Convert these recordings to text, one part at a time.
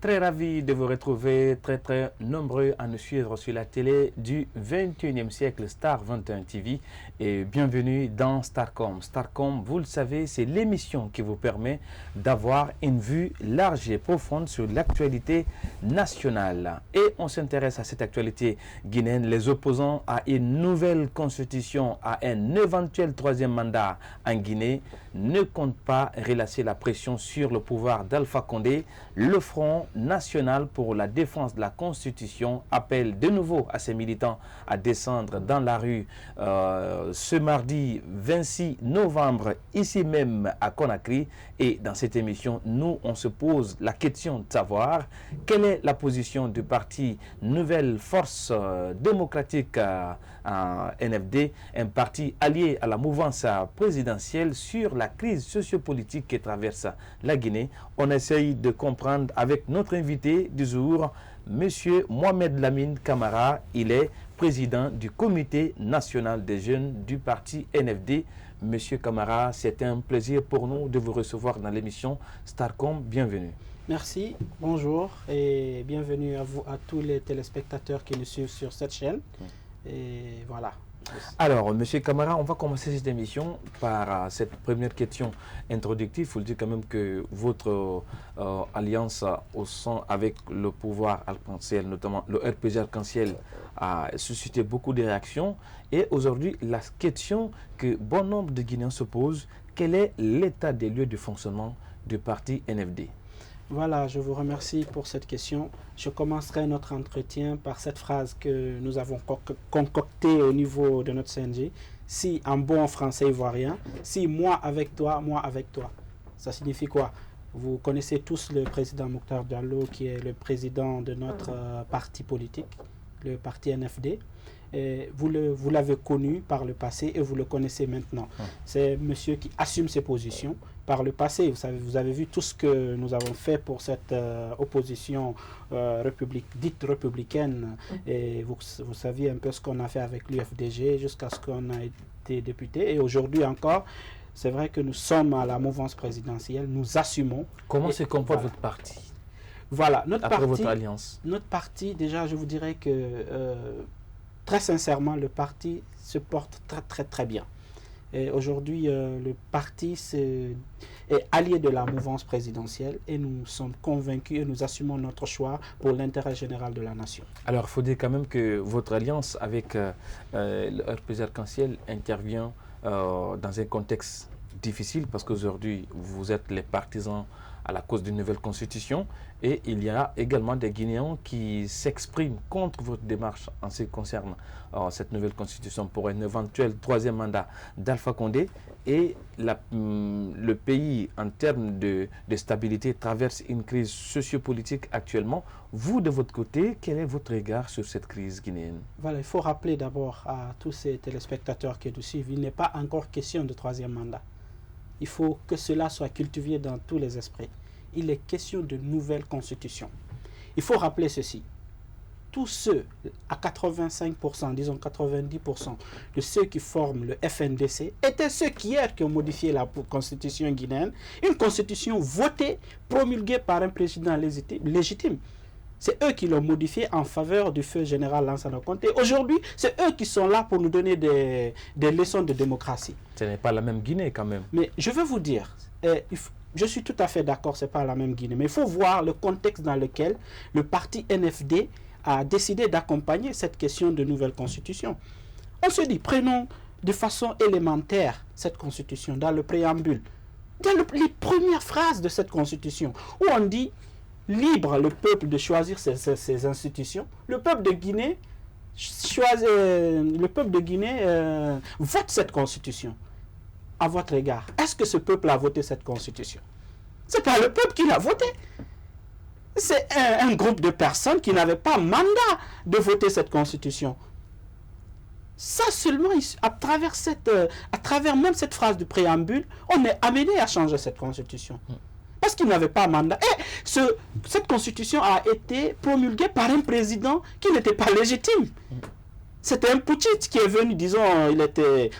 Très ravi de vous retrouver, très nombreux à nous suivre sur la télé du 21e siècle Star 21 TV et bienvenue dans Starcom. Starcom, vous le savez, c'est l'émission qui vous permet d'avoir une vue large et profonde sur l'actualité nationale. Et on s'intéresse à cette actualité guinéenne, les opposants à une nouvelle constitution, à un éventuel troisième mandat en Guinée, ne comptent pas relâcher la pression sur le pouvoir d'Alpha Condé. Le Front national pour la défense de la Constitution appelle de nouveau à ses militants à descendre dans la rue ce mardi 26 novembre, ici même à Conakry. Et dans cette émission, nous, on se pose la question de savoir quelle est la position du parti Nouvelle Force démocratique NFD, un parti allié à la mouvance présidentielle, sur la crise sociopolitique qui traverse la Guinée. On essaye de comprendre avec notre invité du jour, M. Mohamed Lamine Camara. Il est président du comité national des jeunes du parti NFD. Monsieur Camara, c'est un plaisir pour nous de vous recevoir dans l'émission Starcom. Bienvenue. Merci, bonjour et bienvenue à vous, à tous les téléspectateurs qui nous suivent sur cette chaîne. Et voilà. Alors, Monsieur Camara, on va commencer cette émission par cette première question introductive. Il faut dire quand même que votre alliance au sein avec le pouvoir arc-en-ciel, notamment le RPG arc-en-ciel, a suscité beaucoup de réactions. Et aujourd'hui, la question que bon nombre de Guinéens se posent, quel est l'état des lieux de fonctionnement du parti NFD? Voilà, je vous remercie pour cette question. Je commencerai notre entretien par cette phrase que nous avons concoctée au niveau de notre CNG. Si, en bon français ivoirien, si moi avec toi, moi avec toi. Ça signifie quoi? Vous connaissez tous le président Mokhtar Diallo, qui est le président de notre parti politique, le parti NFD. Et vous l'avez connu par le passé et vous le connaissez maintenant. C'est monsieur qui assume ses positions. Par le passé, vous avez vu tout ce que nous avons fait pour cette opposition dite républicaine. Et vous saviez un peu ce qu'on a fait avec l'UFDG jusqu'à ce qu'on a été député. Et aujourd'hui encore, c'est vrai que nous sommes à la mouvance présidentielle. Nous assumons. Comment se comporte votre parti? Voilà, votre alliance. Notre parti, déjà, je vous dirais que très sincèrement, le parti se porte très bien. Et aujourd'hui, le parti est allié de la mouvance présidentielle et nous sommes convaincus et nous assumons notre choix pour l'intérêt général de la nation. Alors, il faut dire quand même que votre alliance avec le RPG arc-en-ciel intervient dans un contexte difficile parce qu'aujourd'hui, vous êtes les partisans à la cause d'une nouvelle constitution et il y a également des Guinéens qui s'expriment contre votre démarche en ce qui concerne cette nouvelle constitution pour un éventuel troisième mandat d'Alpha Condé. Et le pays, en termes de stabilité, traverse une crise sociopolitique actuellement. Vous, de votre côté, quel est votre regard sur cette crise guinéenne? Voilà, il faut rappeler d'abord à tous ces téléspectateurs qui nous suivent, il n'est pas encore question de troisième mandat. Il faut que cela soit cultivé dans tous les esprits. Il est question de nouvelle constitution. Il faut rappeler ceci. Tous ceux, à 85%, disons 90%, de ceux qui forment le FNDC, étaient ceux qui ont modifié la constitution guinéenne. Une constitution votée, promulguée par un président légitime. C'est eux qui l'ont modifié en faveur du feu général Lansana Conté. Aujourd'hui, c'est eux qui sont là pour nous donner des leçons de démocratie. Ce n'est pas la même Guinée quand même. Mais je veux vous dire, je suis tout à fait d'accord, ce n'est pas la même Guinée. Mais il faut voir le contexte dans lequel le parti NFD a décidé d'accompagner cette question de nouvelle constitution. On se dit, prenons de façon élémentaire cette constitution dans le préambule. Dans les premières phrases de cette constitution, où on dit libre le peuple de choisir ses institutions. Le peuple de Guinée vote cette constitution. À votre égard, est-ce que ce peuple a voté cette constitution? Ce n'est pas le peuple qui l'a voté. C'est un groupe de personnes qui n'avaient pas mandat de voter cette constitution. Ça seulement, à travers même cette phrase du préambule, on est amené à changer cette constitution. Parce qu'il n'avait pas mandat. Et cette constitution a été promulguée par un président qui n'était pas légitime. C'était un putschiste qui est venu, disons,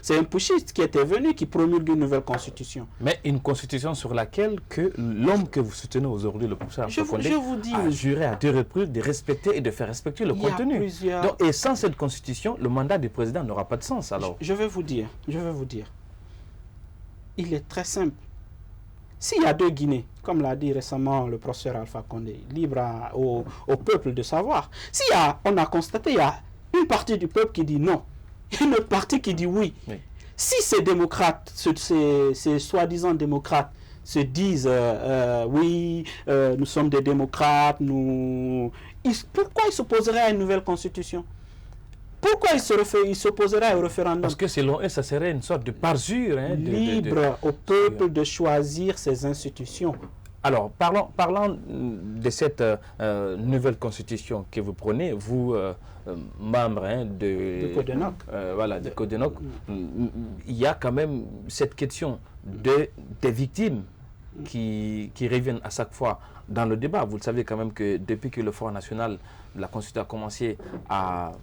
c'est un putschiste qui était venu, qui promulgue une nouvelle constitution. Mais une constitution sur laquelle que l'homme que vous soutenez aujourd'hui, le professeur Alpha Condé, a juré à 2 reprises de respecter et de faire respecter le contenu. Donc, et sans cette constitution, le mandat du président n'aura pas de sens alors. Je vais vous dire. Il est très simple. S'il y a 2 Guinées, comme l'a dit récemment le professeur Alpha Condé, libre au peuple de savoir. On a constaté, il y a une partie du peuple qui dit non, et une autre partie qui dit oui. Si ces démocrates, ces soi-disant démocrates, se disent oui, nous sommes des démocrates, pourquoi ils s'opposeraient à une nouvelle constitution? Pourquoi ils s'opposeraient au référendum? Parce que selon eux, ça serait une sorte de parjure. Libre au peuple de choisir ses institutions. Alors, parlant de cette nouvelle constitution que vous prenez, vous, membre de Codenoc. De Codenoc, il y a quand même cette question des victimes qui reviennent à chaque fois dans le débat. Vous le savez quand même que depuis que le Front National, la Constitution a commencé à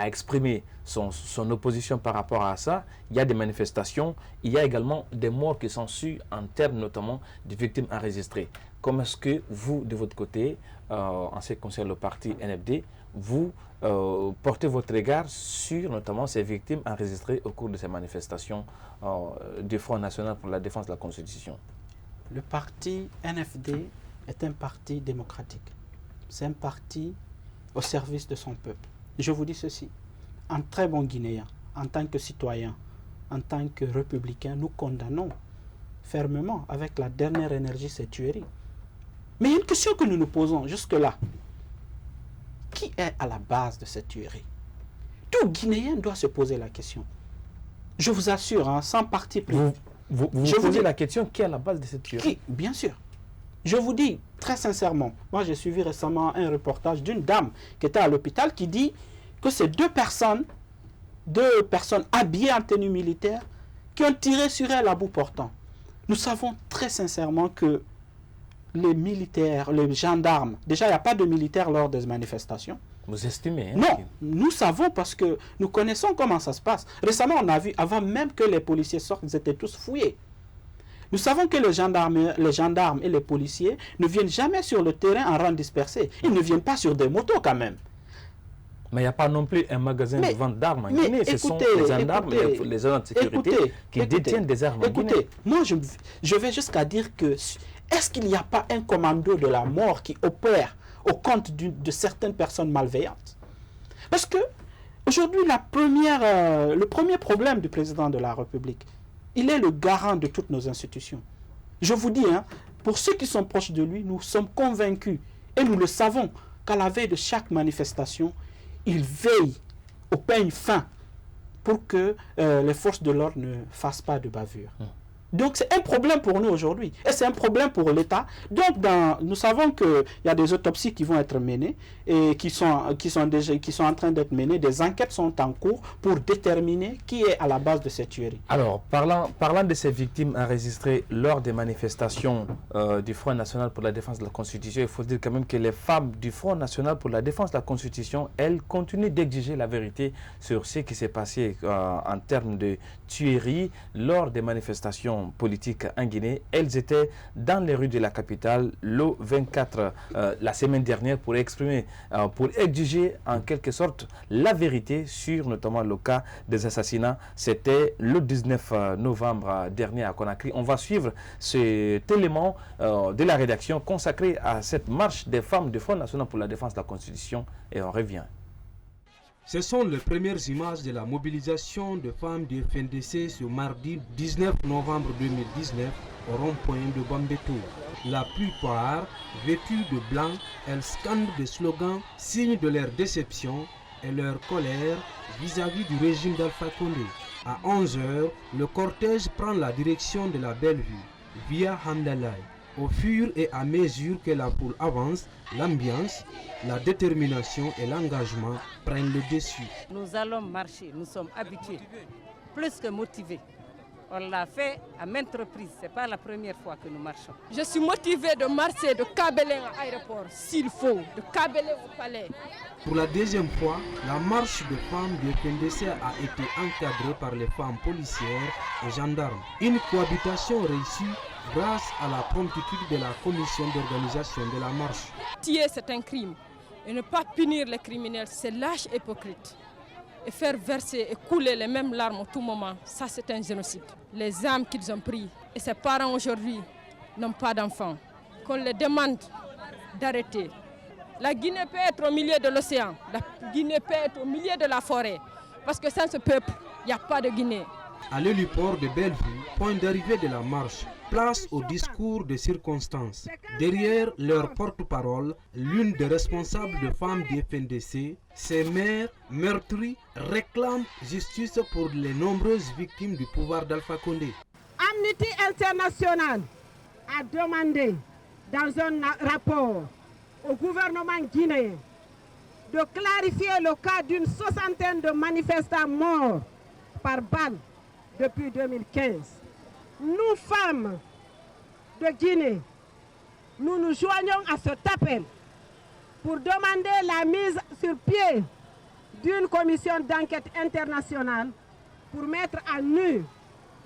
exprimer son opposition par rapport à ça, il y a des manifestations, il y a également des morts qui sont sues en termes notamment de victimes enregistrées. Comment est-ce que vous, de votre côté, en ce qui concerne le parti NFD, vous portez votre regard sur notamment ces victimes enregistrées au cours de ces manifestations du Front National pour la défense de la Constitution? Le parti NFD est un parti démocratique. C'est un parti au service de son peuple. Je vous dis ceci, en très bon Guinéen, en tant que citoyen, en tant que républicain, nous condamnons fermement, avec la dernière énergie, ces tueries. Mais il y a une question que nous nous posons jusque-là. Qui est à la base de cette tuerie? Tout Guinéen doit se poser la question. Je vous assure, sans parti pris. Vous posez la question, qui est à la base de cette tuerie? Bien sûr. Je vous dis très sincèrement, moi j'ai suivi récemment un reportage d'une dame qui était à l'hôpital qui dit que c'est deux personnes habillées en tenue militaire qui ont tiré sur elle à bout portant. Nous savons très sincèrement que les militaires, les gendarmes, déjà il n'y a pas de militaires lors des manifestations. Vous estimez? Non, nous savons parce que nous connaissons comment ça se passe. Récemment on a vu, avant même que les policiers sortent, ils étaient tous fouillés. Nous savons que les gendarmes et les policiers ne viennent jamais sur le terrain en rang dispersé. Ils ne viennent pas sur des motos quand même. Mais il n'y a pas non plus un magasin de vente d'armes en Guinée. Ce sont les gendarmes et les agents de sécurité qui détiennent des armes en Guinée. Moi je vais jusqu'à dire que est-ce qu'il n'y a pas un commando de la mort qui opère au compte de certaines personnes malveillantes? Parce que aujourd'hui le premier problème du président de la République, il est le garant de toutes nos institutions. Je vous dis, pour ceux qui sont proches de lui, nous sommes convaincus, et nous le savons, qu'à la veille de chaque manifestation, il veille au peigne fin pour que les forces de l'ordre ne fassent pas de bavure. Donc c'est un problème pour nous aujourd'hui, et c'est un problème pour l'État. Donc nous savons qu'il y a des autopsies qui vont être menées, et qui sont en train d'être menées, des enquêtes sont en cours pour déterminer qui est à la base de cette tuerie. Alors, parlant de ces victimes enregistrées lors des manifestations du Front National pour la défense de la Constitution, il faut dire quand même que les femmes du Front National pour la défense de la Constitution, elles continuent d'exiger la vérité sur ce qui s'est passé en termes de tueries lors des manifestations politiques en Guinée. Elles étaient dans les rues de la capitale le 24 la semaine dernière pour exiger en quelque sorte la vérité sur notamment le cas des assassinats. C'était le 19 novembre dernier à Conakry. On va suivre cet élément de la rédaction consacré à cette marche des femmes du Front National pour la défense de la Constitution et on revient. Ce sont les premières images de la mobilisation de femmes du FNDC ce mardi 19 novembre 2019 au rond-point de Bambeto. La plupart, vêtues de blanc, elles scandent des slogans, signe de leur déception et leur colère vis-à-vis du régime d'Alpha Condé. À 11h, le cortège prend la direction de la Belle-Vue, via Hamdallah. Au fur et à mesure que la foule avance, l'ambiance, la détermination et l'engagement prennent le dessus. Nous allons marcher, nous sommes habitués, plus que motivés. On l'a fait à maintes reprises. Ce n'est pas la première fois que nous marchons. Je suis motivée de marcher de Kabelin à l'aéroport, s'il faut, de Kabelin au palais. Pour la deuxième fois, la marche de femmes du FNDC a été encadrée par les femmes policières et gendarmes. Une cohabitation réussie grâce à la promptitude de la commission d'organisation de la marche. Tuer, c'est un crime. Et ne pas punir les criminels, c'est lâche et hypocrite. Et faire verser et couler les mêmes larmes à tout moment, ça c'est un génocide. Les âmes qu'ils ont pris et ses parents aujourd'hui n'ont pas d'enfants. Qu'on les demande d'arrêter. La Guinée peut être au milieu de l'océan, la Guinée peut être au milieu de la forêt. Parce que sans ce peuple, il n'y a pas de Guinée. À l'héliport de Bellevue, point d'arrivée de la marche, place au discours de circonstances. Derrière leur porte-parole, l'une des responsables de femmes du FNDC, ces mères meurtries réclament justice pour les nombreuses victimes du pouvoir d'Alpha Condé. Amnesty International a demandé dans un rapport au gouvernement guinéen de clarifier le cas d'une soixantaine de manifestants morts par balle depuis 2015. Nous, femmes de Guinée, nous nous joignons à cet appel pour demander la mise sur pied d'une commission d'enquête internationale pour mettre à nu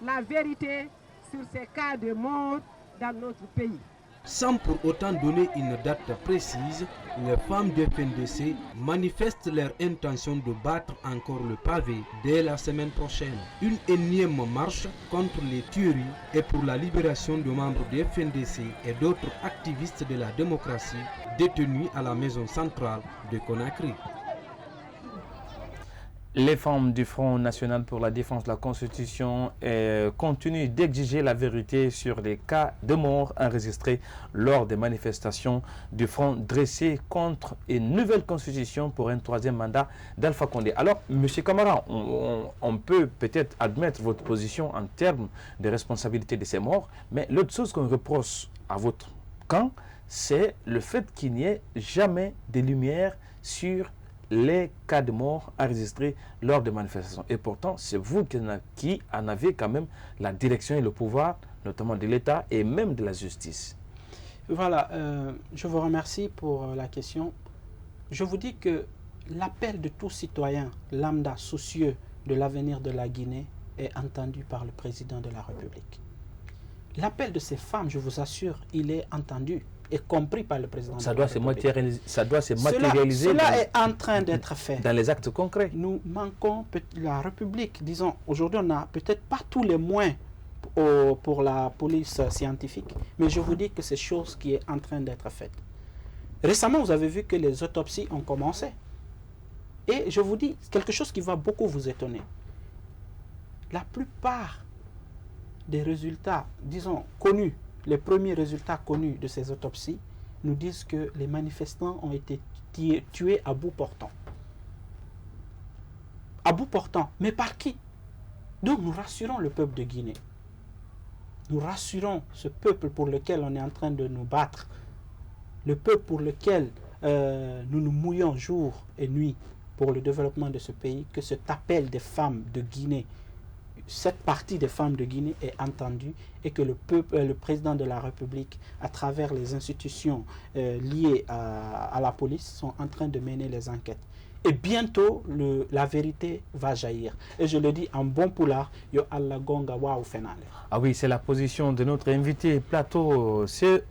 la vérité sur ces cas de mort dans notre pays. Sans pour autant donner une date précise, les femmes de FNDC manifestent leur intention de battre encore le pavé dès la semaine prochaine. Une énième marche contre les tueries et pour la libération de membres de FNDC et d'autres activistes de la démocratie détenus à la maison centrale de Conakry. Les femmes du Front national pour la défense de la Constitution continuent d'exiger la vérité sur les cas de mort enregistrés lors des manifestations du Front dressé contre une nouvelle constitution pour un troisième mandat d'Alpha Condé. Alors, M. Camara, on peut peut-être admettre votre position en termes de responsabilité de ces morts, mais l'autre chose qu'on reproche à votre camp, c'est le fait qu'il n'y ait jamais de lumière sur les cas de mort enregistrés lors des manifestations. Et pourtant, c'est vous qui en avez quand même la direction et le pouvoir, notamment de l'État et même de la justice. Voilà, je vous remercie pour la question. Je vous dis que l'appel de tout citoyen lambda soucieux de l'avenir de la Guinée est entendu par le président de la République. L'appel de ces femmes, je vous assure, il est entendu et compris par le président de la République. Ça doit se matérialiser. Cela est en train d'être fait. Dans les actes concrets. Nous manquons, la République, disons, aujourd'hui on n'a peut-être pas tous les moyens pour la police scientifique, mais je vous dis que c'est chose qui est en train d'être faite. Récemment, vous avez vu que les autopsies ont commencé. Et je vous dis quelque chose qui va beaucoup vous étonner. La plupart des résultats, disons, connus, les premiers résultats connus de ces autopsies nous disent que les manifestants ont été tués à bout portant. À bout portant. Mais par qui? Donc nous rassurons le peuple de Guinée. Nous rassurons ce peuple pour lequel on est en train de nous battre. Le peuple pour lequel nous nous mouillons jour et nuit pour le développement de ce pays, que cet appel des femmes de Guinée, cette partie des femmes de Guinée est entendue et que le peuple, le président de la République, à travers les institutions liées à la police, sont en train de mener les enquêtes. Et bientôt, la vérité va jaillir. Et je le dis en bon poulard, yo alla gonga wa fenale. Ah oui, c'est la position de notre invité plateau ce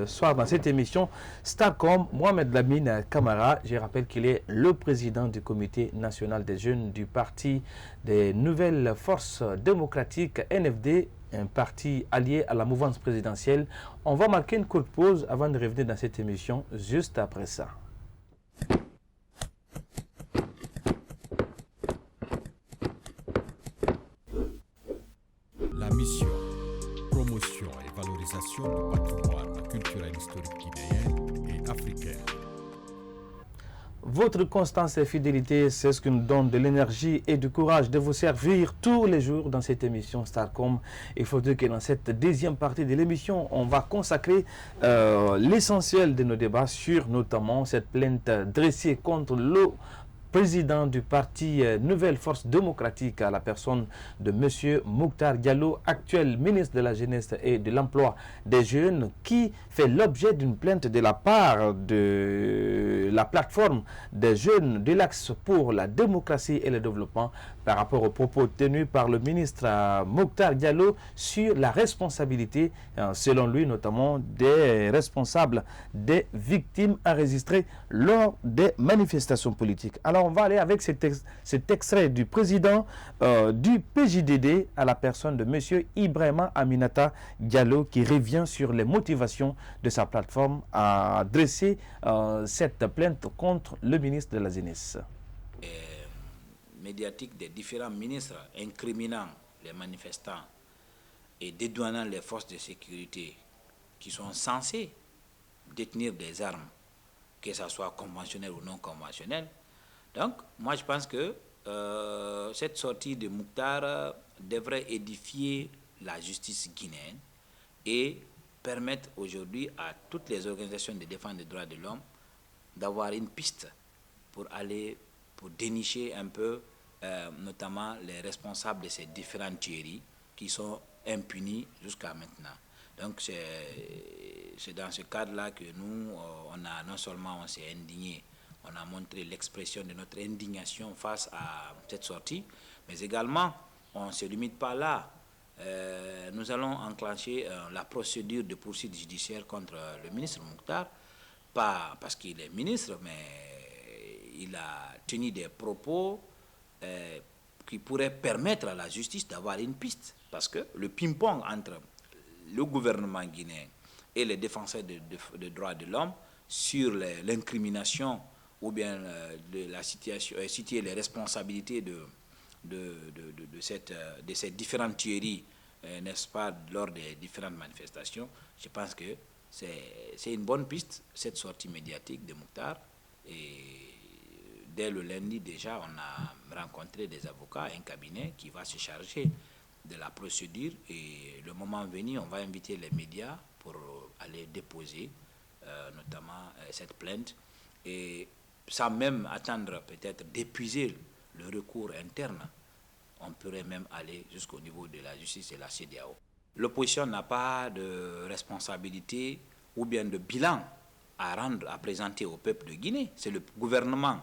soir dans cette émission. Starcom, Mohamed Lamine Camara, je rappelle qu'il est le président du comité national des jeunes du parti des Nouvelles Forces Démocratiques, NFD, un parti allié à la mouvance présidentielle. On va marquer une courte pause avant de revenir dans cette émission juste après ça. La mission, promotion et valorisation du patrimoine culturel historique guinéen et africain. Votre constance et fidélité, c'est ce qui nous donne de l'énergie et du courage de vous servir tous les jours dans cette émission Starcom. Il faut dire que dans cette deuxième partie de l'émission, on va consacrer l'essentiel de nos débats sur notamment cette plainte dressée contre président du parti Nouvelle Force Démocratique, à la personne de M. Mokhtar Diallo, actuel ministre de la Jeunesse et de l'Emploi des Jeunes, qui fait l'objet d'une plainte de la part de la plateforme des jeunes de l'Axe pour la démocratie et le développement par rapport aux propos tenus par le ministre Mokhtar Diallo sur la responsabilité, selon lui notamment, des responsables des victimes enregistrées lors des manifestations politiques. Alors on va aller avec cet extrait du président du PJDD à la personne de M. Ibrahima Aminata Diallo, qui revient sur les motivations de sa plateforme à dresser cette plainte contre le ministre de la Jeunesse. Médiatique des différents ministres incriminant les manifestants et dédouanant les forces de sécurité qui sont censées détenir des armes, que ce soit conventionnelles ou non conventionnelles. Donc, moi je pense que cette sortie de Mokhtar devrait édifier la justice guinéenne et permettre aujourd'hui à toutes les organisations de défense des droits de l'homme d'avoir une piste pour dénicher un peu notamment les responsables de ces différentes tueries qui sont impunis jusqu'à maintenant. Donc c'est dans ce cadre-là que nous, non seulement on s'est indigné, on a montré l'expression de notre indignation face à cette sortie, mais également on ne se limite pas là. Nous allons enclencher la procédure de poursuite judiciaire contre le ministre Mokhtar, pas parce qu'il est ministre, mais il a tenu des propos qui pourraient permettre à la justice d'avoir une piste. Parce que le ping-pong entre le gouvernement guinéen et les défenseurs des droits de l'homme sur l'incrimination ou bien de la situation, situer les responsabilités de ces différentes tueries, n'est-ce pas, lors des différentes manifestations, je pense que c'est une bonne piste, cette sortie médiatique de Mokhtar. Et dès le lundi déjà, on a rencontré des avocats, un cabinet qui va se charger de la procédure, et le moment venu, on va inviter les médias pour aller déposer notamment cette plainte, et sans même attendre peut-être d'épuiser le recours interne, on pourrait même aller jusqu'au niveau de la justice et la CEDEAO. L'opposition n'a pas de responsabilité ou bien de bilan à présenter au peuple de Guinée. C'est le gouvernement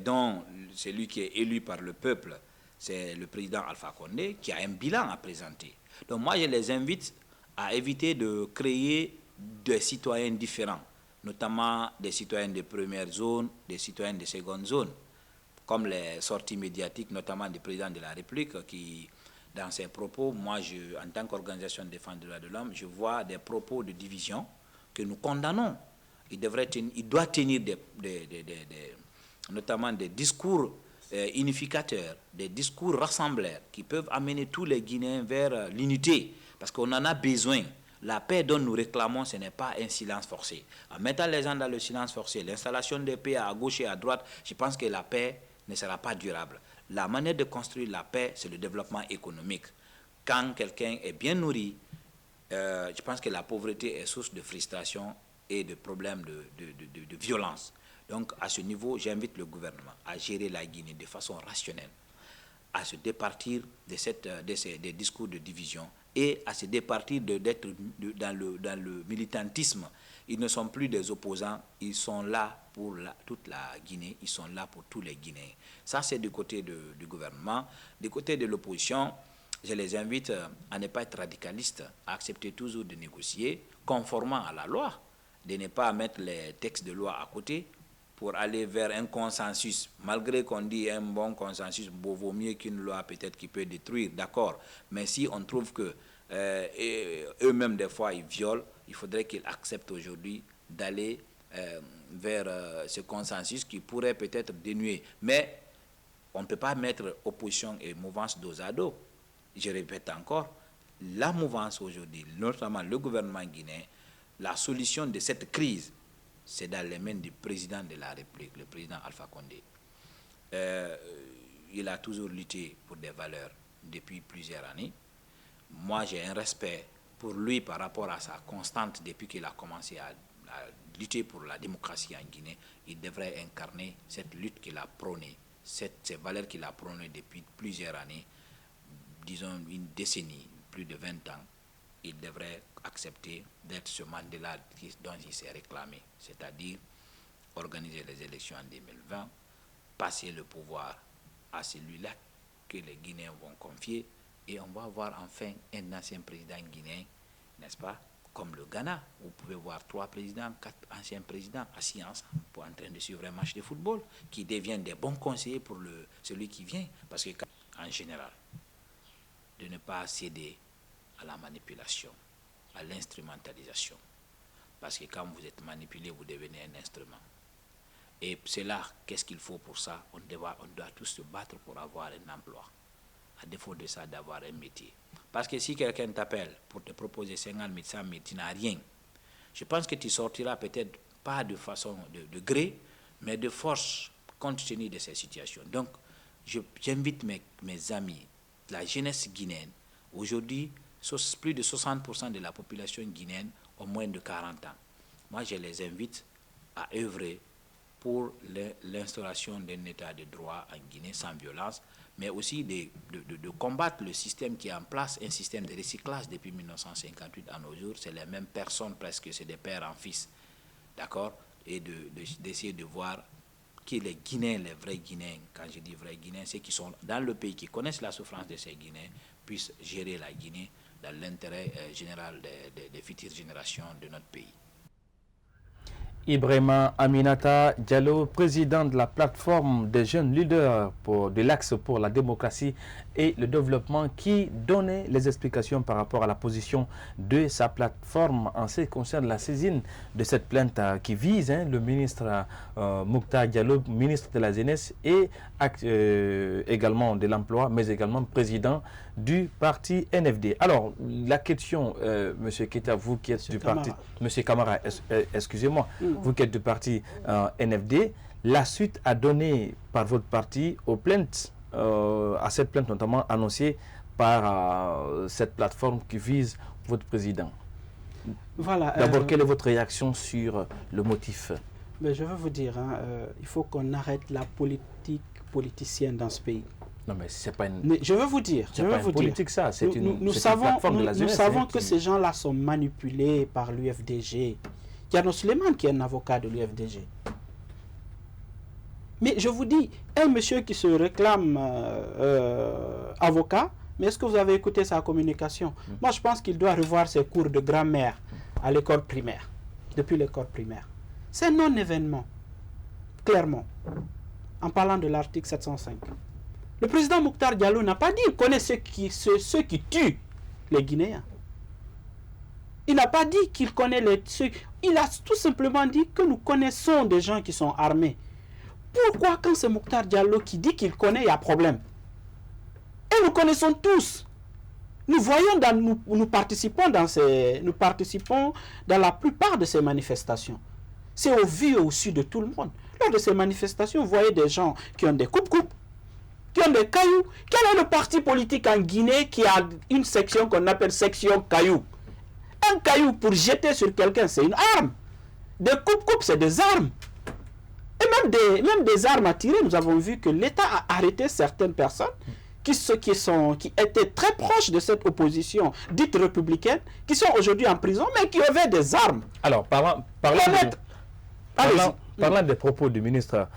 dont celui qui est élu par le peuple, c'est le président Alpha Condé, qui a un bilan à présenter. Donc moi, je les invite à éviter de créer des citoyens différents, notamment des citoyens de première zone, des citoyens de seconde zone, comme les sorties médiatiques, notamment du président de la République, qui, dans ses propos, moi, en tant qu'organisation de défense des droits de l'homme, je vois des propos de division que nous condamnons. Il doit tenir notamment des discours unificateurs, des discours rassembleurs qui peuvent amener tous les Guinéens vers l'unité, parce qu'on en a besoin. La paix dont nous réclamons, ce n'est pas un silence forcé. En mettant les gens dans le silence forcé, l'installation des paix à gauche et à droite, je pense que la paix ne sera pas durable. La manière de construire la paix, c'est le développement économique. Quand quelqu'un est bien nourri, je pense que la pauvreté est source de frustration et de problèmes de violence. Donc, à ce niveau, j'invite le gouvernement à gérer la Guinée de façon rationnelle, à se départir des discours de division et à se départir d'être dans le militantisme. Ils ne sont plus des opposants, ils sont là pour toute la Guinée, ils sont là pour tous les Guinéens. Ça, c'est du côté du gouvernement. Du côté de l'opposition, je les invite à ne pas être radicalistes, à accepter toujours de négocier conformément à la loi, de ne pas mettre les textes de loi à côté pour aller vers un consensus. Malgré qu'on dit un bon consensus vaut mieux qu'une loi peut-être qui peut détruire, d'accord. Mais si on trouve que eux-mêmes des fois ils violent, il faudrait qu'ils acceptent aujourd'hui d'aller vers ce consensus qui pourrait peut-être dénuer. Mais on ne peut pas mettre opposition et mouvance dos à dos. Je répète encore, la mouvance aujourd'hui, notamment le gouvernement guinéen, la solution de cette crise, c'est dans les mains du président de la République, le président Alpha Condé. Il a toujours lutté pour des valeurs depuis plusieurs années. Moi, j'ai un respect pour lui par rapport à sa constante depuis qu'il a commencé à lutter pour la démocratie en Guinée, il devrait incarner cette lutte qu'il a prônée, ces valeurs qu'il a prônées depuis plusieurs années, disons une décennie, plus de 20 ans. Il devrait accepter d'être ce Mandela dont il s'est réclamé, c'est-à-dire organiser les élections en 2020, passer le pouvoir à celui-là que les Guinéens vont confier, et on va voir enfin un ancien président guinéen, n'est-ce pas, comme le Ghana. Vous pouvez voir 3 présidents, 4 anciens présidents assis ensemble pour en train de suivre un match de football, qui deviennent des bons conseillers pour celui qui vient, parce que en général, de ne pas céder à la manipulation, à l'instrumentalisation. Parce que quand vous êtes manipulé, vous devenez un instrument. Et c'est là, qu'est-ce qu'il faut pour ça? On doit tous se battre pour avoir un emploi. À défaut de ça, d'avoir un métier. Parce que si quelqu'un t'appelle pour te proposer 50 000, 100 000, tu n'as rien. Je pense que tu sortiras peut-être pas de façon de gré, mais de force, compte tenu de ces situations. Donc, j'invite mes amis, la jeunesse guinéenne. Aujourd'hui, plus de 60% de la population guinéenne ont moins de 40 ans. Moi, je les invite à œuvrer pour l'instauration d'un état de droit en Guinée sans violence, mais aussi de combattre le système qui est en place, un système de recyclage depuis 1958 à nos jours. C'est les mêmes personnes presque, c'est des pères en fils, d'accord? Et d'essayer de voir qui les Guinéens, les vrais Guinéens, quand je dis vrais Guinéens, ceux qui sont dans le pays, qui connaissent la souffrance de ces Guinéens, puissent gérer la Guinée dans l'intérêt général des futures générations de notre pays. Ibrahima Aminata Diallo, président de la plateforme des jeunes leaders de l'Axe pour la démocratie et le développement, qui donnait les explications par rapport à la position de sa plateforme en ce qui concerne la saisine de cette plainte qui vise le ministre Mokhtar Diallo, ministre de la Jeunesse et également de l'Emploi, mais également président du parti NFD. Alors, la question, M. Keita, vous qui êtes du parti... M. Camara, excusez-moi, vous qui êtes du parti NFD, la suite a donné par votre parti aux plaintes, à cette plainte notamment annoncée par cette plateforme qui vise votre président. Voilà. D'abord, quelle est votre réaction sur le motif? Mais je veux vous dire, il faut qu'on arrête la politique politicienne dans ce pays. Non, mais c'est pas une... Mais je veux vous dire, c'est pas une politique, ça. C'est nous savons que ces gens-là sont manipulés par l'UFDG. Diano Suleiman qui est un avocat de l'UFDG. Mais je vous dis, un monsieur qui se réclame avocat, mais est-ce que vous avez écouté sa communication? Moi, je pense qu'il doit revoir ses cours de grammaire à l'école primaire, depuis l'école primaire. C'est un non-événement, clairement, en parlant de l'article 705. Le président Mokhtar Diallo n'a pas dit qu'il connaît ceux qui tuent les Guinéens. Il n'a pas dit qu'il connaît ceux... Il a tout simplement dit que nous connaissons des gens qui sont armés. Pourquoi quand c'est Mokhtar Diallo qui dit qu'il connaît, il y a problème? Et nous connaissons tous. Nous voyons, nous participons dans la plupart de ces manifestations. C'est au vu et au su de tout le monde. Lors de ces manifestations, vous voyez des gens qui ont des coupes-coupes, qui ont des cailloux. Quel est le parti politique en Guinée qui a une section qu'on appelle section cailloux? Un caillou pour jeter sur quelqu'un, c'est une arme. Des coupes-coupes, c'est des armes. Et même des armes à tirer, nous avons vu que l'État a arrêté certaines personnes qui étaient très proches de cette opposition dite républicaine, qui sont aujourd'hui en prison, mais qui avaient des armes. Alors, parlant des propos du ministre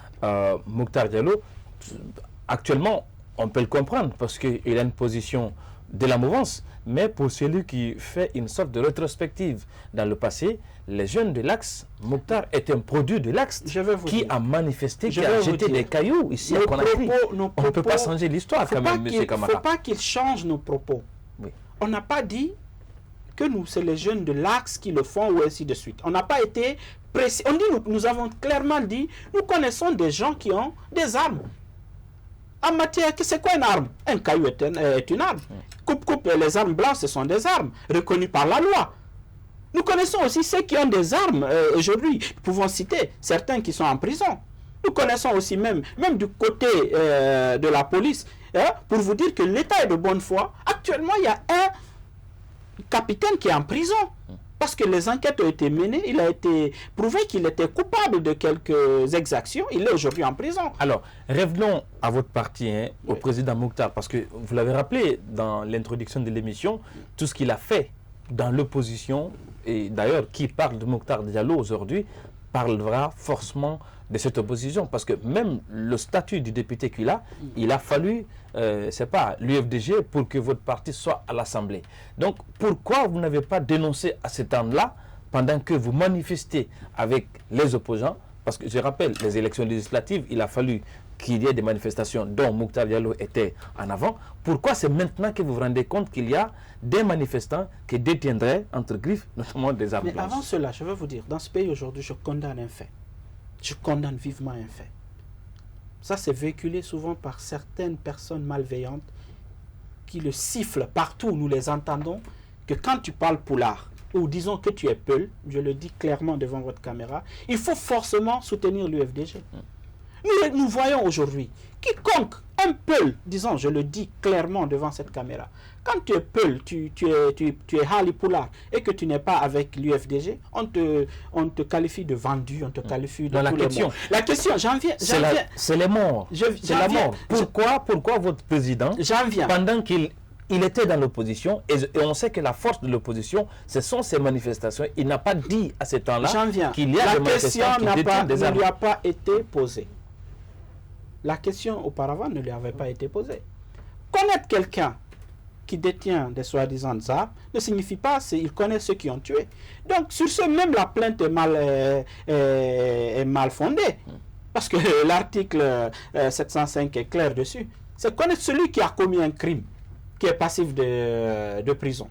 Mokhtar Diallo, actuellement, on peut le comprendre parce qu'il a une position de la mouvance, mais pour celui qui fait une sorte de rétrospective dans le passé, les jeunes de l'Axe, Mokhtar est un produit de l'Axe qui a manifesté, qui a jeté des cailloux ici à Conakry. On ne peut pas changer l'histoire quand même, M. Camara. Il ne faut pas qu'il change nos propos. Oui. On n'a pas dit que c'est les jeunes de l'Axe qui le font ou ainsi de suite. On n'a pas été précis. On dit, nous avons clairement dit, nous connaissons des gens qui ont des armes. En matière, c'est quoi une arme? Un caillou est une arme. Coupe-coupe, les armes blanches, ce sont des armes reconnues par la loi. Nous connaissons aussi ceux qui ont des armes aujourd'hui. Nous pouvons citer certains qui sont en prison. Nous connaissons aussi même du côté de la police, pour vous dire que l'État est de bonne foi. Actuellement, il y a un capitaine qui est en prison Parce que les enquêtes ont été menées, il a été prouvé qu'il était coupable de quelques exactions. Il est aujourd'hui en prison. Alors, revenons à votre parti, au président Mokhtar, parce que vous l'avez rappelé dans l'introduction de l'émission, tout ce qu'il a fait dans l'opposition, et d'ailleurs, qui parle de Mokhtar Diallo aujourd'hui, parlera forcément de cette opposition, parce que même le statut du député qu'il a, il a fallu, c'est pas l'UFDG pour que votre parti soit à l'Assemblée. Donc, pourquoi vous n'avez pas dénoncé à ce temps-là, pendant que vous manifestez avec les opposants, parce que je rappelle, les élections législatives, il a fallu qu'il y ait des manifestations dont Mokhtar Diallo était en avant. Pourquoi c'est maintenant que vous vous rendez compte qu'il y a des manifestants qui détiendraient, entre griffes, notamment des armes Mais blanches? avant cela, je veux vous dire, dans ce pays aujourd'hui, je condamne un fait. Je condamne vivement un fait. Ça, c'est véhiculé souvent par certaines personnes malveillantes qui le sifflent partout où nous les entendons, que quand tu parles poulard, ou disons que tu es Peul, je le dis clairement devant votre caméra, il faut forcément soutenir l'UFDG. Nous voyons aujourd'hui, quiconque, un Peul, disons, je le dis clairement devant cette caméra, quand tu es Peul, tu es Hali Poulard et que tu n'es pas avec l'UFDG, on te qualifie de vendu, on te qualifie de tous les mots. La question, j'en viens. C'est les morts. C'est la mort. Pourquoi votre président, pendant qu'il était dans l'opposition, et on sait que la force de l'opposition, ce sont ces manifestations, il n'a pas dit à ce temps-là qu'il y a des manifestants qui détiennent des armes. La question ne lui a pas été posée. La question auparavant ne lui avait pas été posée. Connaître quelqu'un qui détient des soi-disant armes ne signifie pas qu'il connaît ceux qui ont tué. Donc, sur ce, même la plainte est mal fondée. Parce que l'article 705 est clair dessus. C'est connaître celui qui a commis un crime, qui est passif de prison.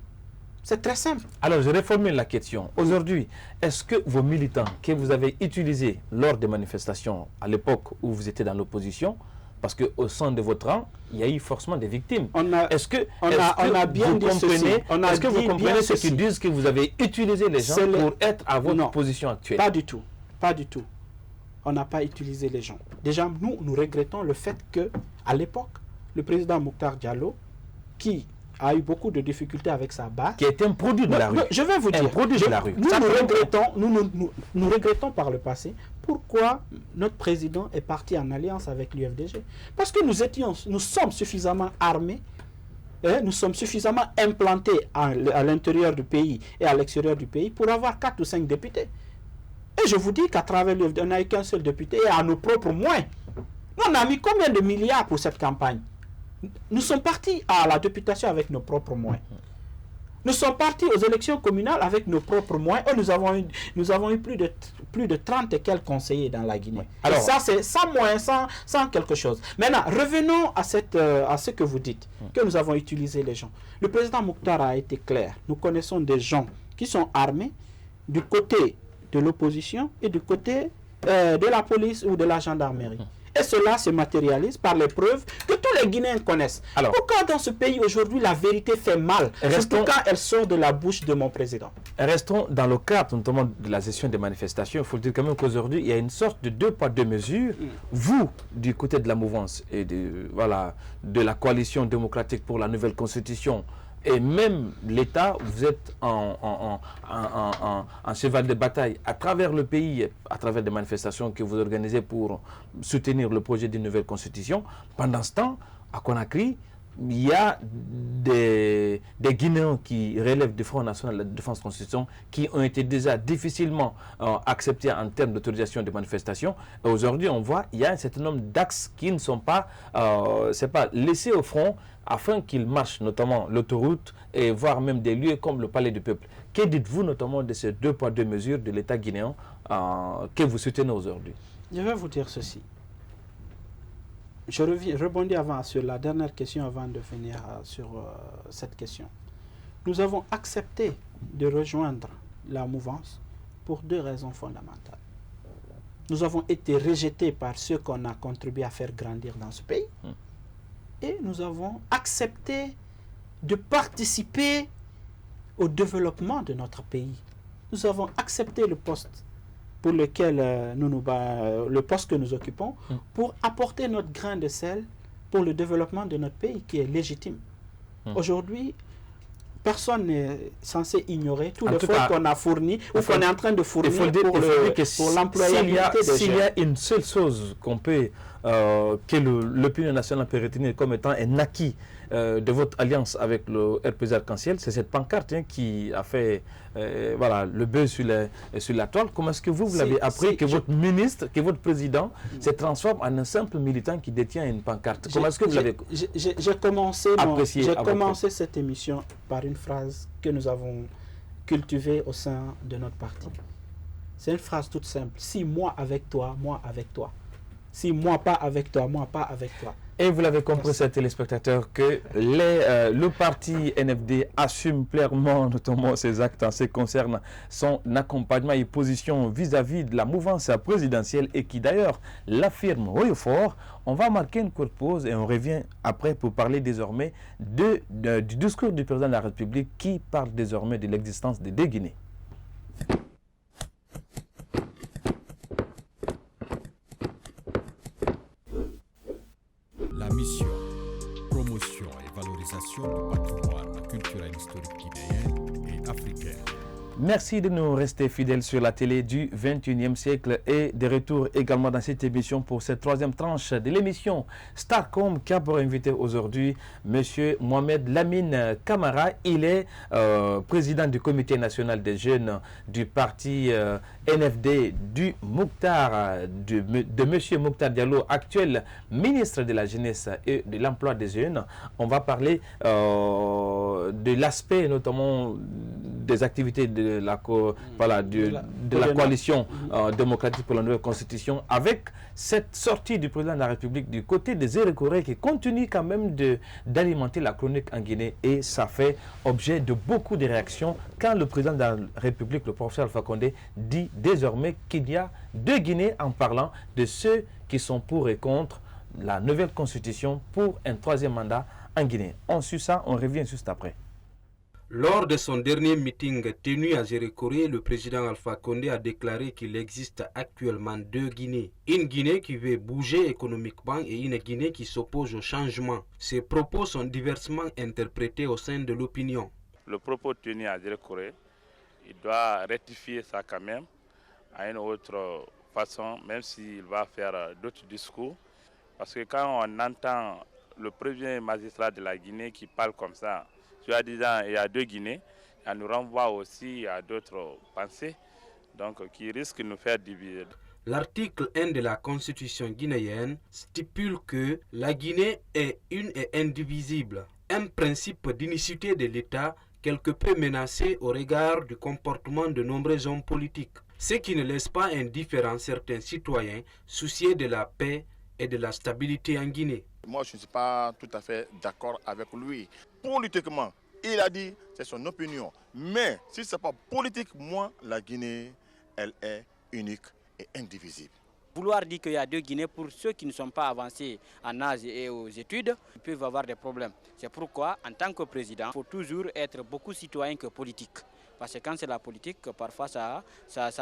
C'est très simple. Alors, je reformule la question. Aujourd'hui, est-ce que vos militants que vous avez utilisés lors des manifestations à l'époque où vous étiez dans l'opposition, parce qu'au sein de votre rang, il y a eu forcément des victimes. Est-ce que vous comprenez ceux qui disent que vous avez utilisé les gens pour être à votre position actuelle? Pas du tout. Pas du tout. On n'a pas utilisé les gens. Déjà, nous regrettons le fait que, à l'époque, le président Mokhtar Diallo, qui a eu beaucoup de difficultés avec sa base, qui est un produit de la rue. Je vais vous dire, nous regrettons par le passé pourquoi notre président est parti en alliance avec l'UFDG. Parce que nous sommes suffisamment armés, nous sommes suffisamment implantés à l'intérieur du pays et à l'extérieur du pays pour avoir 4 ou 5 députés. Et je vous dis qu'à travers l'UFDG, on n'a eu qu'un seul député et à nos propres moyens. Nous, on a mis combien de milliards pour cette campagne? Nous sommes partis à la députation avec nos propres moyens. Nous sommes partis aux élections communales avec nos propres moyens. Et nous avons eu plus de 30 et quelques conseillers dans la Guinée. Alors, et ça, c'est sans moyens, sans quelque chose. Maintenant, revenons à ce que vous dites, que nous avons utilisé les gens. Le président Mokhtar a été clair. Nous connaissons des gens qui sont armés du côté de l'opposition et du côté de la police ou de la gendarmerie. Et cela se matérialise par les preuves que tous les Guinéens connaissent. Alors, pourquoi dans ce pays aujourd'hui la vérité fait mal, surtout quand elle sort de la bouche de mon président? Restons dans le cadre notamment de la gestion des manifestations. Il faut dire quand même qu'aujourd'hui, il y a une sorte de 2 poids 2 mesures. Vous, du côté de la mouvance et de la coalition démocratique pour la nouvelle constitution, et même l'État, vous êtes en cheval de bataille à travers le pays, à travers des manifestations que vous organisez pour soutenir le projet d'une nouvelle constitution. Pendant ce temps, à Conakry, il y a des Guinéens qui relèvent du Front National de Défense Constitution qui ont été déjà difficilement acceptés en termes d'autorisation de manifestation. Et aujourd'hui, on voit qu'il y a un certain nombre d'axes qui ne sont pas, laissés au front afin qu'ils marchent, notamment l'autoroute et voire même des lieux comme le Palais du Peuple. Que dites-vous notamment de ces 2 poids 2 mesures de l'État guinéen que vous soutenez aujourd'hui? Je vais vous dire ceci. Je rebondis sur la dernière question avant de finir sur cette question. Nous avons accepté de rejoindre la mouvance pour 2 raisons fondamentales. Nous avons été rejetés par ceux qu'on a contribué à faire grandir dans ce pays. Et nous avons accepté de participer au développement de notre pays. Nous avons accepté le poste pour lequel le poste que nous occupons, pour apporter notre grain de sel pour le développement de notre pays qui est légitime. Aujourd'hui, personne n'est censé ignorer tous En les tout efforts cas, qu'on a fournis ou qu'on est en train de fournir pour l'employabilité des s'il y jeunes. a une seule chose qu'on peut, que l'opinion nationale peut retenir comme étant un acquis de votre alliance avec le RPG Arc-en-Ciel, c'est cette pancarte qui a fait voilà, le buzz sur la toile. Comment est-ce que vous l'avez appris que votre ministre, que votre président se transforme en un simple militant qui détient une pancarte? Comment est-ce que vous l'avez apprécié? J'ai commencé cette émission par une phrase que nous avons cultivée au sein de notre parti. C'est une phrase toute simple. Si moi avec toi, moi avec toi. Si moi pas avec toi, moi pas avec toi. Et vous l'avez compris, chers téléspectateurs, que le parti NFD assume clairement, notamment ses actes en ce qui concerne son accompagnement et position vis-à-vis de la mouvance présidentielle et qui d'ailleurs l'affirme haut et fort. On va marquer une courte pause et on revient après pour parler désormais du discours du président de la République qui parle désormais de l'existence des deux Guinées. La mission, promotion et valorisation du patrimoine culturel historique guinéen et africain. Merci de nous rester fidèles sur la télé du 21e siècle et de retour également dans cette émission pour cette troisième tranche de l'émission Starcom qui a pour invité aujourd'hui M. Mohamed Lamine Camara. Il est président du comité national des jeunes du parti NFD du Mouktar, de M. Mouktar Diallo, actuel ministre de la Jeunesse et de l'Emploi des Jeunes. On va parler de l'aspect notamment des activités de la coalition démocratique pour la nouvelle constitution avec cette sortie du président de la République du côté des Érécorés qui continue quand même d'alimenter la chronique en Guinée et ça fait objet de beaucoup de réactions quand le président de la République, le professeur Alpha Condé, dit désormais qu'il y a deux Guinées en parlant de ceux qui sont pour et contre la nouvelle constitution pour un troisième mandat en Guinée. On suit ça, on revient juste après. Lors de son dernier meeting tenu à Gérékoré, le président Alpha Condé a déclaré qu'il existe actuellement deux Guinées. Une Guinée qui veut bouger économiquement et une Guinée qui s'oppose au changement. Ces propos sont diversement interprétés au sein de l'opinion. Le propos tenu à Gérékoré, il doit rectifier ça quand même à une autre façon, même s'il va faire d'autres discours. Parce que quand on entend le premier magistrat de la Guinée qui parle comme ça, disant il y a deux Guinées, ça nous renvoie aussi à d'autres pensées donc, qui risquent de nous faire diviser. L'article 1 de la Constitution guinéenne stipule que la Guinée est une et indivisible, un principe d'unicité de l'État quelque peu menacé au regard du comportement de nombreux hommes politiques, ce qui ne laisse pas indifférents certains citoyens souciés de la paix et de la stabilité en Guinée. Moi, je ne suis pas tout à fait d'accord avec lui. Politiquement, il a dit, c'est son opinion. Mais si ce n'est pas politique, moi, la Guinée, elle est unique et indivisible. Vouloir dire qu'il y a deux Guinées, pour ceux qui ne sont pas avancés en âge et aux études, ils peuvent avoir des problèmes. C'est pourquoi, en tant que président, il faut toujours être beaucoup citoyen que politique. Parce que quand c'est la politique, parfois ça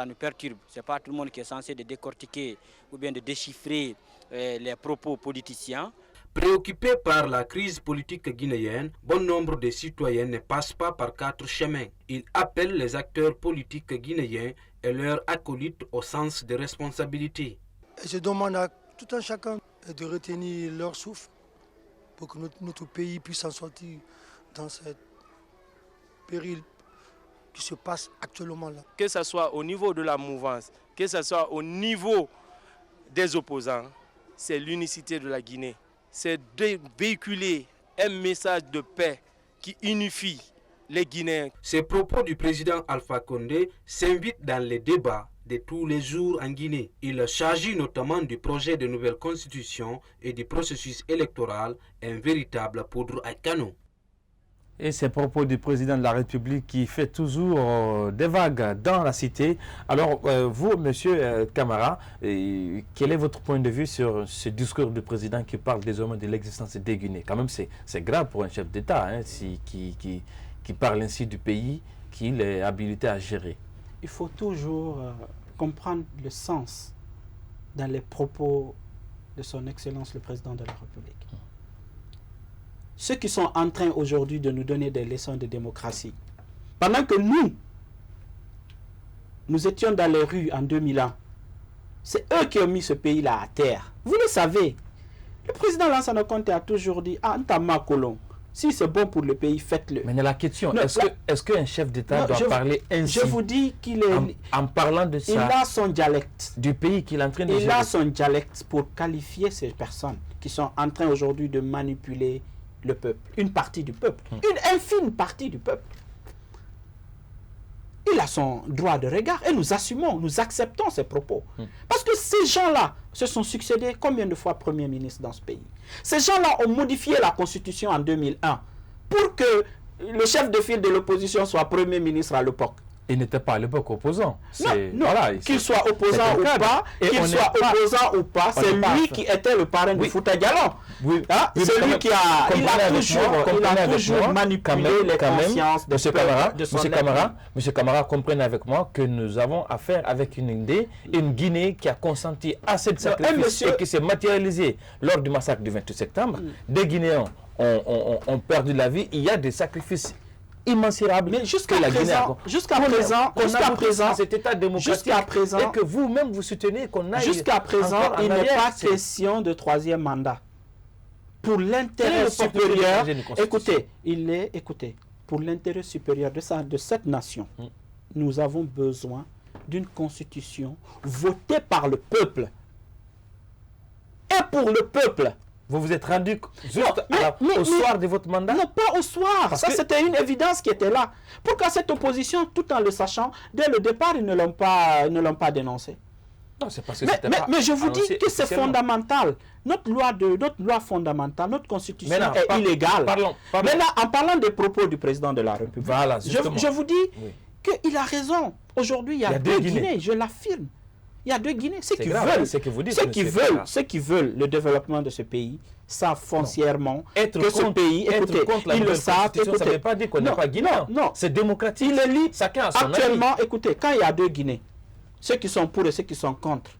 nous perturbe. Ce n'est pas tout le monde qui est censé de décortiquer ou bien de déchiffrer les propos politiciens. Préoccupés par la crise politique guinéenne, bon nombre de citoyens ne passent pas par quatre chemins. Ils appellent les acteurs politiques guinéens et leurs acolytes au sens de responsabilité. Je demande à tout un chacun de retenir leur souffle pour que notre pays puisse en sortir dans cette péril qui se passe actuellement là. Que ce soit au niveau de la mouvance, que ce soit au niveau des opposants, c'est l'unicité de la Guinée. C'est de véhiculer un message de paix qui unifie les Guinéens. Ces propos du président Alpha Condé s'invitent dans les débats de tous les jours en Guinée. Il s'agit notamment du projet de nouvelle constitution et du processus électoral, un véritable poudre à canon. Et ces propos du président de la République qui fait toujours des vagues dans la cité. Alors, vous, monsieur Camara, quel est votre point de vue sur ce discours du président qui parle désormais de l'existence des Guinées? Quand même, c'est grave pour un chef d'État qui parle ainsi du pays qu'il est habilité à gérer. Il faut toujours comprendre le sens dans les propos de son Excellence le Président de la République. ceux qui sont en train aujourd'hui de nous donner des leçons de démocratie, pendant que nous étions dans les rues en 2001, c'est eux qui ont mis ce pays-là à terre. Vous le savez. Le président Lansana Conté a toujours dit, Antama Colon, si c'est bon pour le pays, faites-le. Mais la question, est-ce qu'un chef d'État doit parler ainsi? Je vous dis qu'il est... En parlant de ça... Il a son dialecte. Du pays qu'il est en train de gérer. Il a son dialecte pour qualifier ces personnes qui sont en train aujourd'hui de manipuler le peuple. Une partie du peuple. Une infime partie du peuple. Il a son droit de regard et nous assumons, nous acceptons ses propos. Parce que ces gens-là se sont succédés combien de fois Premier ministre dans ce pays? Ces gens-là ont modifié la Constitution en 2001 pour que le chef de file de l'opposition soit Premier ministre à l'époque. Il n'était pas à l'époque opposant. Non, voilà, qu'il soit opposant ou pas, c'est lui qui était le parrain du Fouta Diallo. C'est lui qui a toujours manipulé les consciences de son peuple. Monsieur Camara, comprenez avec moi que nous avons affaire avec une Guinée qui a consenti assez de sacrifices et qui s'est matérialisée lors du massacre du 28 septembre. Des Guinéens ont perdu la vie. Il y a des sacrifices immensurable. Mais jusqu'à présent, cet état démocratique et que vous-même vous soutenez qu'on aille. Jusqu'à présent, il n'est pas question de troisième mandat. Pour l'intérêt supérieur, écoutez, pour l'intérêt supérieur de cette nation, nous avons besoin d'une constitution votée par le peuple. Et pour le peuple. Vous vous êtes rendu au soir de votre mandat? Non, pas au soir. Ça, c'était une évidence qui était là. Pourquoi cette opposition, tout en le sachant, dès le départ, ils ne l'ont pas dénoncé? Non, c'est parce que mais je vous dis que c'est fondamental. Notre loi fondamentale, notre constitution est illégale. Maintenant, en parlant des propos du président de la République, je vous dis qu'il a raison. Aujourd'hui, il y a deux Guinées, je l'affirme. Il y a deux Guinées. Ceux qui veulent le développement de ce pays savent foncièrement que ce pays, ils le savent. Ça ne veut pas dire qu'on n'est pas guinéen. Non, c'est démocratique. Il est libre. Chacun a son avis. Actuellement, écoutez, quand il y a deux Guinées, ceux qui sont pour et ceux qui sont contre,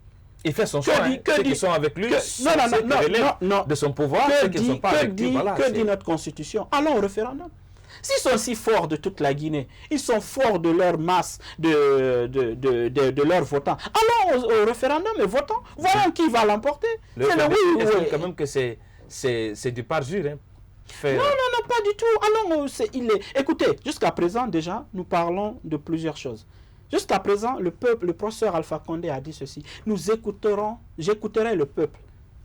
il fait son choix. Ceux qui sont avec lui, de son pouvoir, ceux qui ne sont pas avec lui. Que dit notre constitution? Allons au référendum. S'ils sont si forts de toute la Guinée, ils sont forts de leur masse, de leurs votants. Allons au référendum et votons. Voyons qui va l'emporter. C'est le oui. Est-ce quand même que c'est du parjure, hein? Non, pas du tout. Allons, écoutez, jusqu'à présent, déjà, nous parlons de plusieurs choses. Jusqu'à présent, le professeur Alpha Condé a dit ceci. J'écouterai le peuple.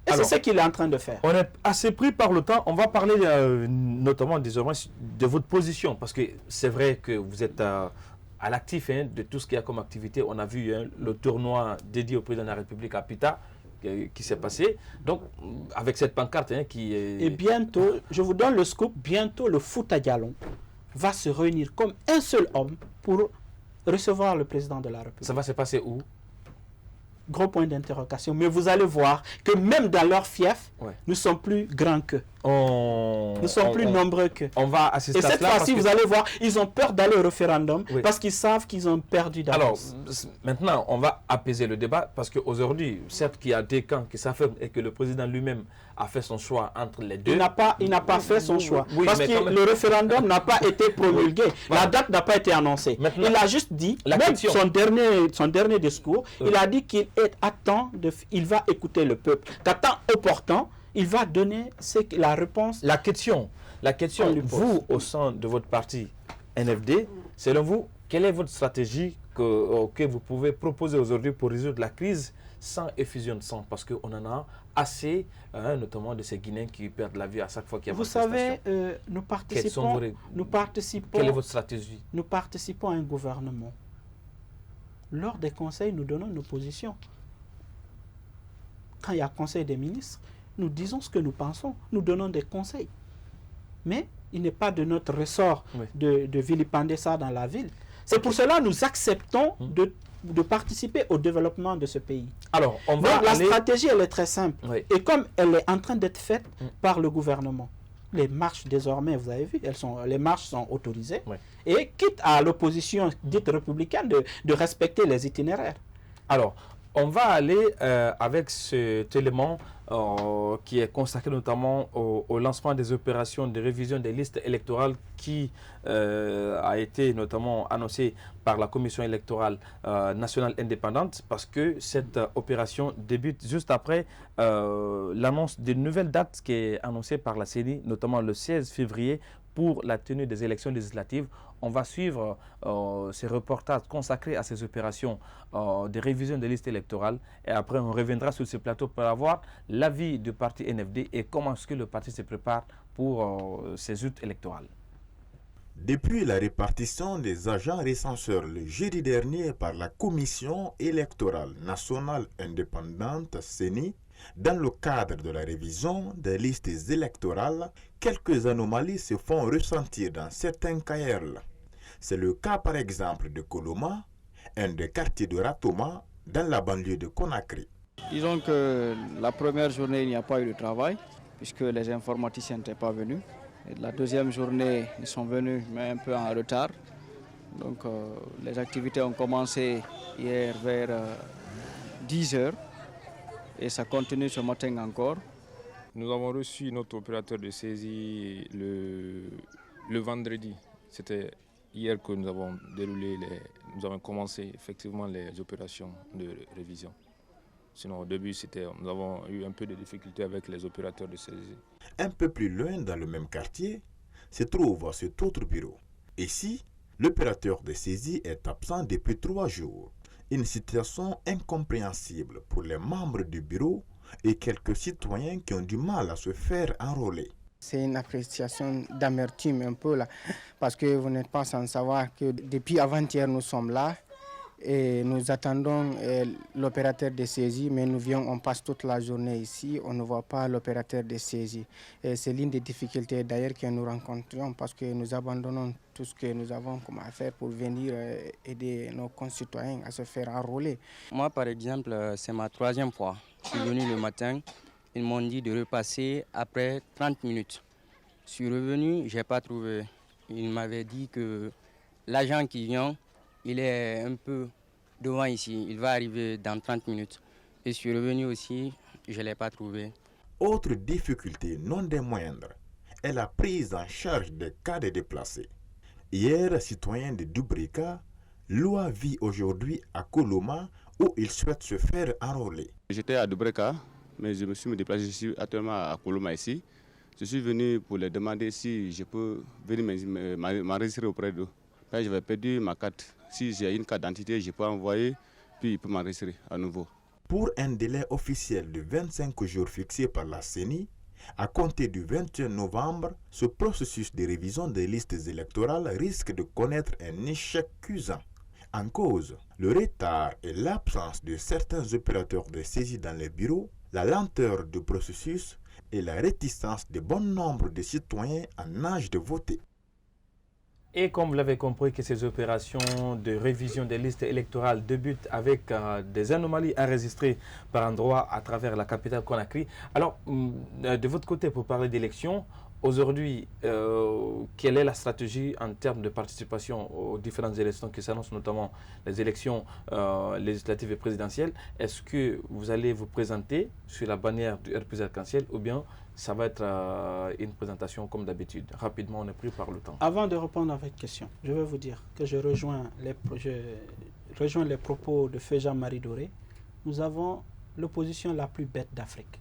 Et c'est ce qu'il est en train de faire. On est assez pris par le temps. On va parler notamment désormais de votre position. Parce que c'est vrai que vous êtes à l'actif de tout ce qu'il y a comme activité. On a vu le tournoi dédié au président de la République à Pita qui s'est passé. Donc, avec cette pancarte qui est... Et bientôt, je vous donne le scoop, bientôt le Fouta Diallo va se réunir comme un seul homme pour recevoir le président de la République. Ça va se passer où? Gros point d'interrogation. Mais vous allez voir que même dans leur fief, nous sommes plus grands qu'eux. Nous sommes plus nombreux qu'eux. On va assister à cela. Et cette fois-ci, vous allez voir, ils ont peur d'aller au référendum parce qu'ils savent qu'ils ont perdu d'avance. Alors, maintenant, on va apaiser le débat parce qu'aujourd'hui, certes qu'il y a des camps qui s'affirment et que le président lui-même a fait son choix entre les deux. Il n'a pas fait son choix. Parce que le référendum n'a pas été promulgué. La date n'a pas été annoncée. Maintenant, il a juste dit, son dernier discours, il a dit qu'il il va écouter le peuple. Qu'à temps opportun, il va donner la réponse. La question, vous, au sein de votre parti NFD, selon vous, quelle est votre stratégie que vous pouvez proposer aujourd'hui pour résoudre la crise sans effusion de sang? Parce qu'on en a assez, notamment de ces Guinéens qui perdent la vie à chaque fois qu'il y a Vous savez, nous participons... Quelle est votre stratégie? Nous participons à un gouvernement. Lors des conseils, nous donnons nos positions. Quand il y a conseil des ministres, nous disons ce que nous pensons, nous donnons des conseils. Mais il n'est pas de notre ressort de vilipender ça dans la ville. C'est pour cela que nous acceptons de participer au développement de ce pays. Alors, la stratégie, elle est très simple. Et comme elle est en train d'être faite par le gouvernement, les marches désormais, vous avez vu, les marches sont autorisées. Et quitte à l'opposition dite républicaine de respecter les itinéraires. Alors, on va aller avec cet élément qui est consacré notamment au lancement des opérations de révision des listes électorales qui a été notamment annoncé par la Commission électorale nationale indépendante, parce que cette opération débute juste après l'annonce d'une nouvelle date qui est annoncée par la CENI, notamment le 16 février, pour la tenue des élections législatives. On va suivre ces reportages consacrés à ces opérations de révision des listes électorales, et après on reviendra sur ce plateau pour avoir l'avis du parti NFD et comment est-ce que le parti se prépare pour ces joutes électorales. Depuis la répartition des agents recenseurs le jeudi dernier par la Commission électorale nationale indépendante CENI, dans le cadre de la révision des listes électorales, quelques anomalies se font ressentir dans certains CAERL. C'est le cas par exemple de Koloma, un des quartiers de Ratoma, dans la banlieue de Conakry. Disons que la première journée, il n'y a pas eu de travail, puisque les informaticiens n'étaient pas venus. Et la deuxième journée, ils sont venus, mais un peu en retard. Donc les activités ont commencé hier vers 10 h. Et ça continue ce matin encore. Nous avons reçu notre opérateur de saisie le vendredi. C'était hier que nous avons commencé effectivement les opérations de révision. Sinon au début, nous avons eu un peu de difficultés avec les opérateurs de saisie. Un peu plus loin dans le même quartier se trouve cet autre bureau. Ici, l'opérateur de saisie est absent depuis 3 jours. Une situation incompréhensible pour les membres du bureau et quelques citoyens qui ont du mal à se faire enrôler. C'est une appréciation d'amertume un peu là, parce que vous n'êtes pas sans savoir que depuis avant-hier nous sommes là et nous attendons l'opérateur de saisie, mais on passe toute la journée ici, on ne voit pas l'opérateur de saisie. C'est l'une des difficultés d'ailleurs que nous rencontrons, parce que nous abandonnons tout ce que nous avons comme affaire pour venir aider nos concitoyens à se faire enrôler. Moi par exemple, c'est ma 3e fois. Je suis venu le matin, ils m'ont dit de repasser après 30 minutes. Je suis revenu, je n'ai pas trouvé. Ils m'avaient dit que l'agent qui vient, il est un peu devant ici, il va arriver dans 30 minutes. Et je suis revenu aussi, je ne l'ai pas trouvé. Autre difficulté non des moindres est la prise en charge des cas de déplacés. Hier, citoyen de Dubrika, Loa vit aujourd'hui à Koloma où il souhaite se faire enrôler. J'étais à Dubrika, mais je me suis déplacé, je suis actuellement à Koloma ici. Je suis venu pour leur demander si je peux venir m'enregistrer auprès d'eux. J'avais perdu ma carte. Si j'ai une carte d'identité, je peux envoyer, puis il peut m'enregistrer à nouveau. Pour un délai officiel de 25 jours fixé par la CENI, à compter du 21 novembre, ce processus de révision des listes électorales risque de connaître un échec cuisant. En cause, le retard et l'absence de certains opérateurs de saisie dans les bureaux, la lenteur du processus et la réticence de bon nombre de citoyens en âge de voter. Et comme vous l'avez compris, que ces opérations de révision des listes électorales débutent avec des anomalies enregistrées par endroits à travers la capitale Conakry. Alors, de votre côté, pour parler d'élections, aujourd'hui, quelle est la stratégie en termes de participation aux différentes élections qui s'annoncent, notamment les élections législatives et présidentielles? Est-ce que vous allez vous présenter sur la bannière du R+ Arc-en-Ciel, ou bien ça va être une présentation comme d'habitude? Rapidement, on est pris par le temps. Avant de répondre à votre question, je vais vous dire que je rejoins les propos de Feu Jean-Marie Doré. Nous avons l'opposition la plus bête d'Afrique.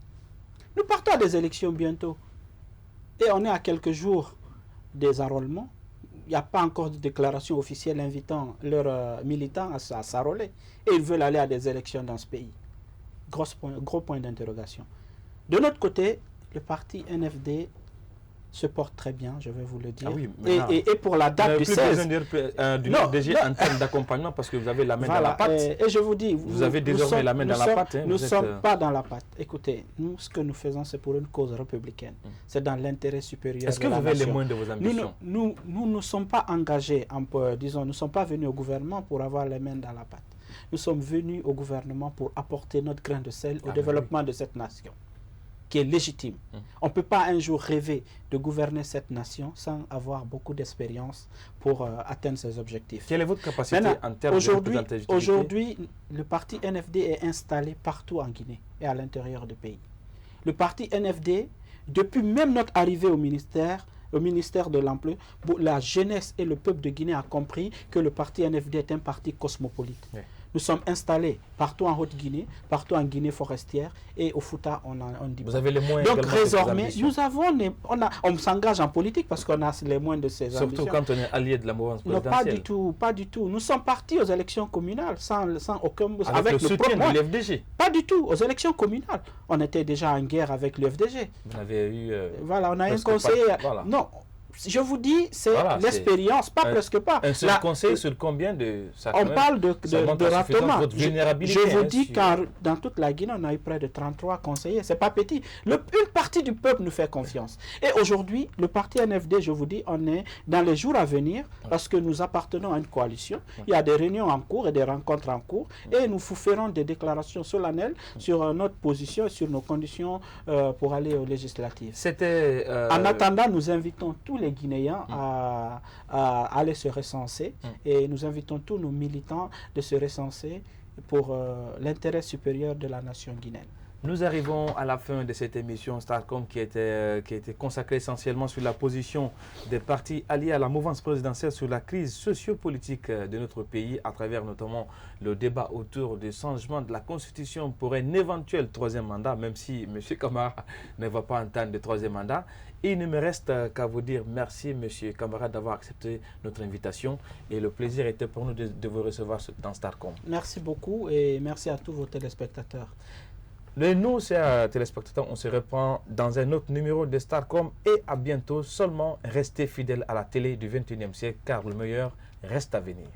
Nous partons à des élections bientôt. Et on est à quelques jours des enrôlements. Il n'y a pas encore de déclaration officielle invitant leurs militants à s'enrôler. Et ils veulent aller à des élections dans ce pays. Gros point d'interrogation. De notre côté, le parti NFD se porte très bien, je vais vous le dire. Ah oui, et pour la date du 16... du DG en termes d'accompagnement, parce que vous avez la main dans la pâte. Et je vous dis... Vous avez désormais la main dans la pâte. Nous ne sommes pas dans la pâte. Écoutez, nous, ce que nous faisons, c'est pour une cause républicaine. C'est dans l'intérêt supérieur de la nation. Est-ce que vous avez les moyens de vos ambitions? Nous ne sommes pas engagés, disons, nous ne sommes pas venus au gouvernement pour avoir les mains dans la pâte. Nous sommes venus au gouvernement pour apporter notre grain de sel au développement de cette nation, qui est légitime. On ne peut pas un jour rêver de gouverner cette nation sans avoir beaucoup d'expérience pour atteindre ses objectifs. Quelle est votre capacité en termes de représentativité? Aujourd'hui, le parti NFD est installé partout en Guinée et à l'intérieur du pays. Le parti NFD, depuis même notre arrivée au ministère de l'Emploi, la jeunesse et le peuple de Guinée a compris que le parti NFD est un parti cosmopolite. Oui. Nous sommes installés partout en Haute-Guinée, partout en Guinée forestière et au Fouta, on dit. Vous avez les moyens. Donc désormais, on s'engage en politique parce qu'on a les moyens de ces ambitions. Surtout quand on est allié de la mouvance présidentielle. Non, pas du tout. Nous sommes partis aux élections communales sans aucun... Avec le soutien de l'UFDG. Pas du tout, aux élections communales. On était déjà en guerre avec l'UFDG. Vous avez eu... voilà, on a un conseiller... Voilà. Non. Je vous dis, c'est l'expérience, presque pas. Un seul conseil sur combien de... On parle de ratement. Je vous dis car dans toute la Guinée, on a eu près de 33 conseillers. C'est pas petit. Une partie du peuple nous fait confiance. Et aujourd'hui, le parti NFD, je vous dis, on est dans les jours à venir parce que nous appartenons à une coalition. Il y a des réunions en cours et des rencontres en cours. Et nous ferons des déclarations solennelles sur notre position et sur nos conditions pour aller aux législatives. En attendant, nous invitons tous les Guinéens à aller se recenser et nous invitons tous nos militants de se recenser pour l'intérêt supérieur de la nation guinéenne. Nous arrivons à la fin de cette émission Starcom qui était consacrée essentiellement sur la position des partis alliés à la mouvance présidentielle sur la crise sociopolitique de notre pays à travers notamment le débat autour du changement de la constitution pour un éventuel troisième mandat, même si M. Camara ne va pas entendre de troisième mandat. Et il ne me reste qu'à vous dire merci M. Camara d'avoir accepté notre invitation et le plaisir était pour nous de vous recevoir dans Starcom. Merci beaucoup et merci à tous vos téléspectateurs. Nous, chers téléspectateurs, on se reprend dans un autre numéro de Starcom et à bientôt. Seulement, restez fidèles à la télé du 21e siècle car le meilleur reste à venir.